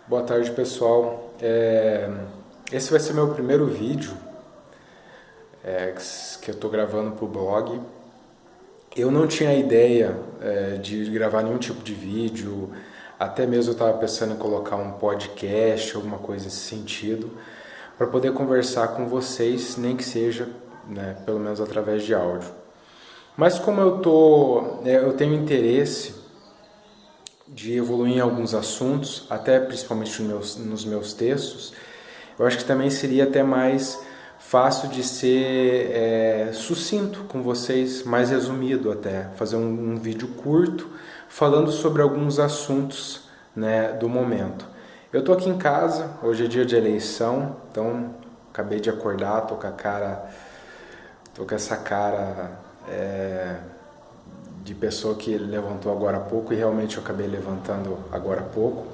Boa tarde, pessoal. Esse vai ser meu primeiro vídeo que eu estou gravando para o blog. Eu não tinha ideia de gravar nenhum tipo de vídeo, até mesmo eu estava pensando em colocar um podcast, alguma coisa nesse sentido, para poder conversar com vocês, nem que seja, né, pelo menos através de áudio. Mas como eu tenho interesse de evoluir em alguns assuntos, até principalmente nos meus textos, eu acho que também seria até mais fácil de ser sucinto com vocês, mais resumido até, fazer um vídeo curto falando sobre alguns assuntos, né, do momento. Eu tô aqui em casa, hoje é dia de eleição, então acabei de acordar, tô com essa cara de pessoa que levantou agora há pouco, e realmente eu acabei levantando agora há pouco.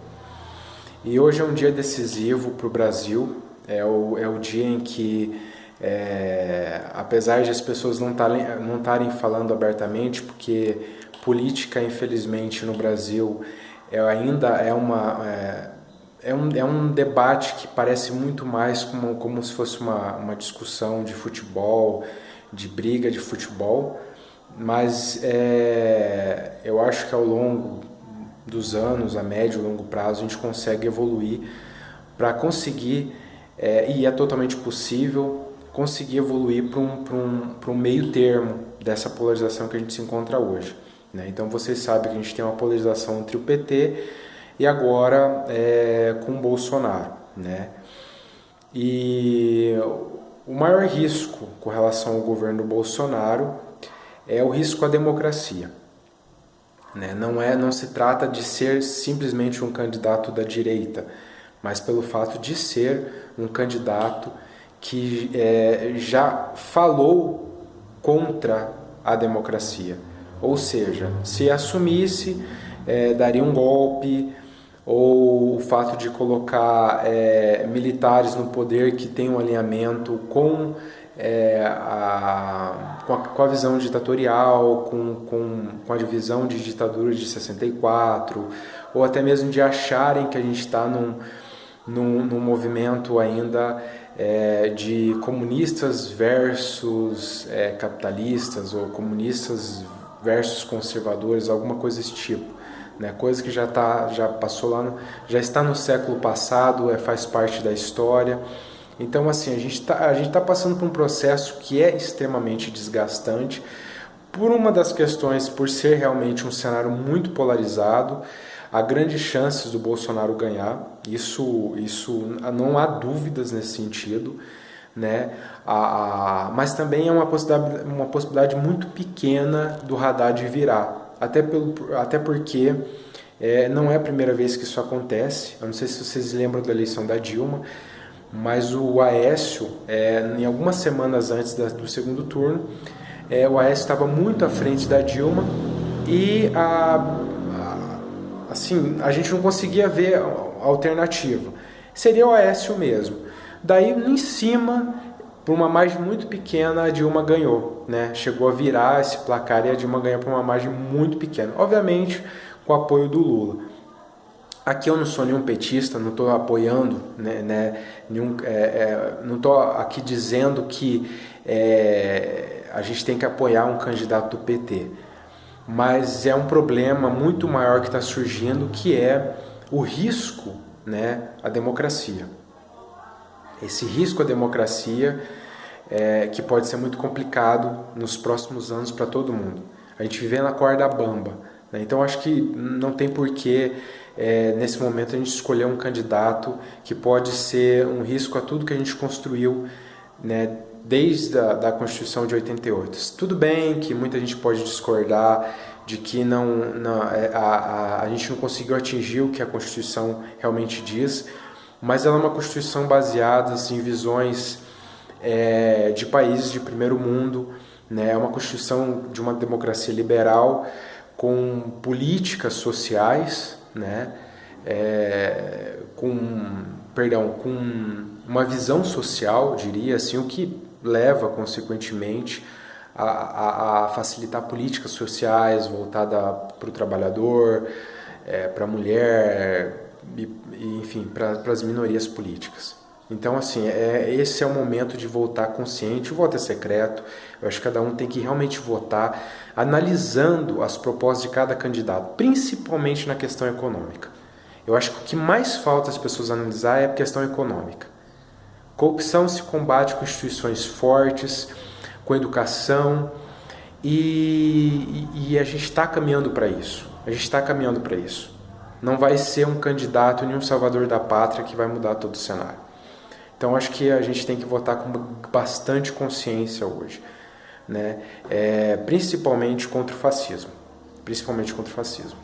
E hoje é um dia decisivo para o Brasil, é o dia em que, apesar de as pessoas não estarem falando abertamente, porque política, infelizmente, no Brasil ainda é um debate que parece muito mais como se fosse uma discussão de futebol, de briga de futebol, mas eu acho que ao longo dos anos, a médio e longo prazo, a gente consegue evoluir para conseguir, e é totalmente possível, conseguir evoluir para um meio termo dessa polarização que a gente se encontra hoje. Né? Então vocês sabem que a gente tem uma polarização entre o PT e agora com o Bolsonaro. Né? E o maior risco com relação ao governo do Bolsonaro é o risco à democracia. Né? Não se trata de ser simplesmente um candidato da direita, mas pelo fato de ser um candidato que já falou contra a democracia. Ou seja, se assumisse, daria um golpe, ou o fato de colocar militares no poder que tem um alinhamento com a visão ditatorial, com a divisão de ditadura de 64, ou até mesmo de acharem que a gente está num movimento ainda de comunistas versus capitalistas, ou comunistas versus conservadores, alguma coisa desse tipo. Né? Coisa que já passou lá, já está no século passado, faz parte da história. Então, assim, a gente tá passando por um processo que é extremamente desgastante, por uma das questões, por ser realmente um cenário muito polarizado. Há grandes chances do Bolsonaro ganhar, isso não há dúvidas nesse sentido, né? Mas também é uma possibilidade muito pequena do Haddad virar, até porque não é a primeira vez que isso acontece. Eu não sei se vocês lembram da eleição da Dilma, mas o Aécio, em algumas semanas antes do segundo turno, o Aécio estava muito à frente da Dilma e assim, a gente não conseguia ver a alternativa. Seria o Aécio mesmo. Daí, em cima, por uma margem muito pequena, a Dilma ganhou. Né? Chegou a virar esse placar e a Dilma ganhou por uma margem muito pequena. Obviamente, com o apoio do Lula. Aqui eu não sou nenhum petista, não estou apoiando, não estou aqui dizendo que a gente tem que apoiar um candidato do PT. Mas é um problema muito maior que está surgindo, que é o risco, né, à democracia. Esse risco à democracia que pode ser muito complicado nos próximos anos para todo mundo. A gente vive na corda bamba. Né? Então acho que não tem porquê, nesse momento, a gente escolher um candidato que pode ser um risco a tudo que a gente construiu, né, desde a Constituição de 88. Tudo bem que muita gente pode discordar de que a gente não conseguiu atingir o que a Constituição realmente diz, mas ela é uma Constituição baseada em visões de países de primeiro mundo, né? É uma Constituição de uma democracia liberal com políticas sociais, né? Com uma visão social, diria assim, o que leva, consequentemente, a facilitar políticas sociais voltadas para o trabalhador, para a mulher enfim, para as minorias políticas. Então, assim, esse é o momento de votar consciente. O voto é secreto. Eu acho que cada um tem que realmente votar analisando as propostas de cada candidato, principalmente na questão econômica. Eu acho que o que mais falta as pessoas analisar é a questão econômica. Corrupção se combate com instituições fortes, com educação, e a gente está caminhando para isso. A gente está caminhando para isso. Não vai ser um candidato nem um salvador da pátria que vai mudar todo o cenário. Então, acho que a gente tem que votar com bastante consciência hoje, né? Principalmente contra o fascismo. Principalmente contra o fascismo.